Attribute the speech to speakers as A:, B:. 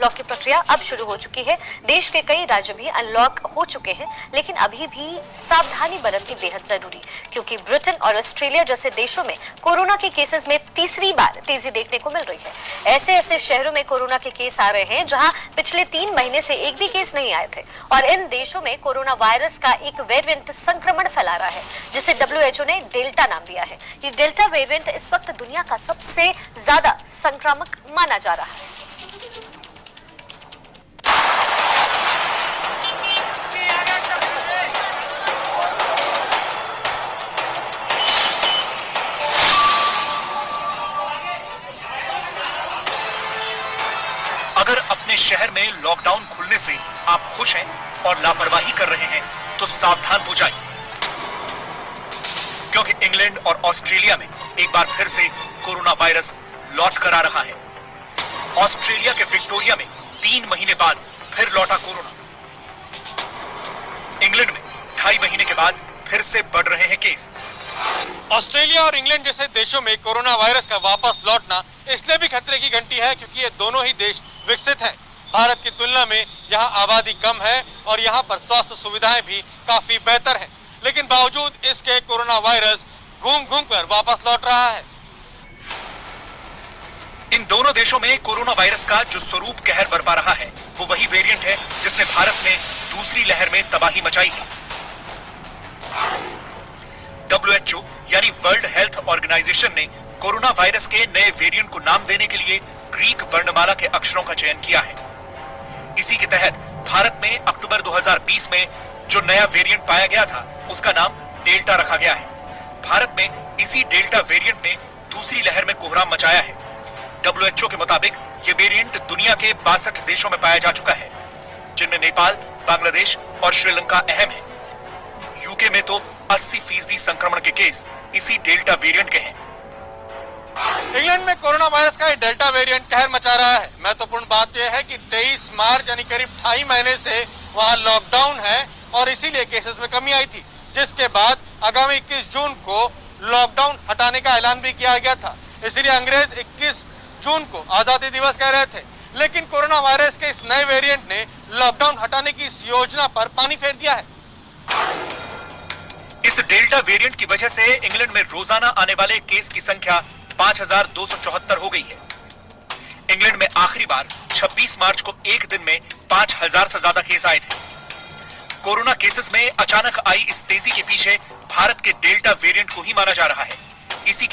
A: Unlock की प्रक्रिया अब शुरू हो चुकी है। देश के कई राज्य भी अनलॉक हो चुके हैं, लेकिन अभी भी सावधानी बरतनी बेहद जरूरी, क्योंकि ब्रिटेन और ऑस्ट्रेलिया जैसे देशों में कोरोना के केसेस में तीसरी बार तेजी देखने को मिल रही है। ऐसे ऐसे शहरों में कोरोना के केस आ रहे हैं जहां पिछले 3 महीने से एक भी केस नहीं आए थे, और इन देशों में कोरोना वायरस का एक वेरिएंट संक्रमण फैला रहा है, जिसे WHO ने डेल्टा नाम दिया है। ये डेल्टा वेरिएंट इस वक्त दुनिया का सबसे ज्यादा संक्रामक माना जा रहा है।
B: अगर अपने शहर में लॉकडाउन खुलने से आप खुश हैं और लापरवाही कर रहे हैं तो सावधान हो जाएं, क्योंकि इंग्लैंड और ऑस्ट्रेलिया में एक बार फिर से कोरोना वायरस लौट कर आ रहा है। ऑस्ट्रेलिया के विक्टोरिया में 3 महीने बाद फिर लौटा कोरोना। इंग्लैंड में 2.5 महीने के बाद फिर से बढ़ रहे हैं केस।
C: ऑस्ट्रेलिया और इंग्लैंड जैसे देशों में कोरोना वायरस का वापस लौटना इसलिए भी खतरे की घंटी है क्योंकि ये दोनों ही देश विकसित हैं। भारत की तुलना में यहाँ आबादी कम है और यहाँ पर स्वास्थ्य सुविधाएं भी काफी बेहतर हैं, लेकिन बावजूद इसके कोरोना वायरस घूम घूम कर वापस लौट रहा है।
B: इन दोनों देशों में कोरोना वायरस का जो स्वरूप कहर बरपा रहा है वो वही वेरिएंट है जिसने भारत में दूसरी लहर में तबाही मचाई है। WHO यानी वर्ल्ड हेल्थ ऑर्गेनाइजेशन ने कोरोना वायरस के नए वेरिएंट को नाम देने के लिए ग्रीक वर्णमाला के अक्षरों का चयन किया है। इसी के तहत भारत में अक्टूबर 2020 में जो नया वेरिएंट पाया गया था उसका नाम डेल्टा रखा गया है। भारत में इसी डेल्टा वेरिएंट ने दूसरी लहर में कोहराम मचाया है। WHO के मुताबिक ये वेरिएंट दुनिया के 62 देशों में पाया जा चुका है, जिनमें नेपाल, बांग्लादेश और श्रीलंका अहम है। यूके में तो 80% संक्रमण के केस इसी डेल्टा वेरिएंट के हैं।
C: इंग्लैंड में कोरोना वायरस का डेल्टा वेरिएंट कहर मचा रहा है। महत्वपूर्ण बात यह है कि 23 मार्च यानी करीब 2.5 महीने से वहां लॉकडाउन है और इसीलिए केसेस में कमी आई थी, जिसके बाद आगामी 21 जून को लॉकडाउन हटाने का ऐलान भी किया गया था। इसीलिए अंग्रेज 21 जून को आजादी दिवस कह रहे थे, लेकिन कोरोना वायरस के इस नए वेरिएंट ने लॉकडाउन हटाने की इस योजना पर पानी फेर दिया है।
B: इस डेल्टा वेरिएंट की वजह से इंग्लैंड में रोजाना आने वाले केस की संख्या 5274 हो गई है। इंग्लैंड में आखिरी बार 26 मार्च को एक दिन में 5000 से ज्यादा केस आए थे। कोरोना केसेस में अचानक आई इस तेजी के पीछे भारत के डेल्टा वेरिएंट को ही माना जा रहा है। इसी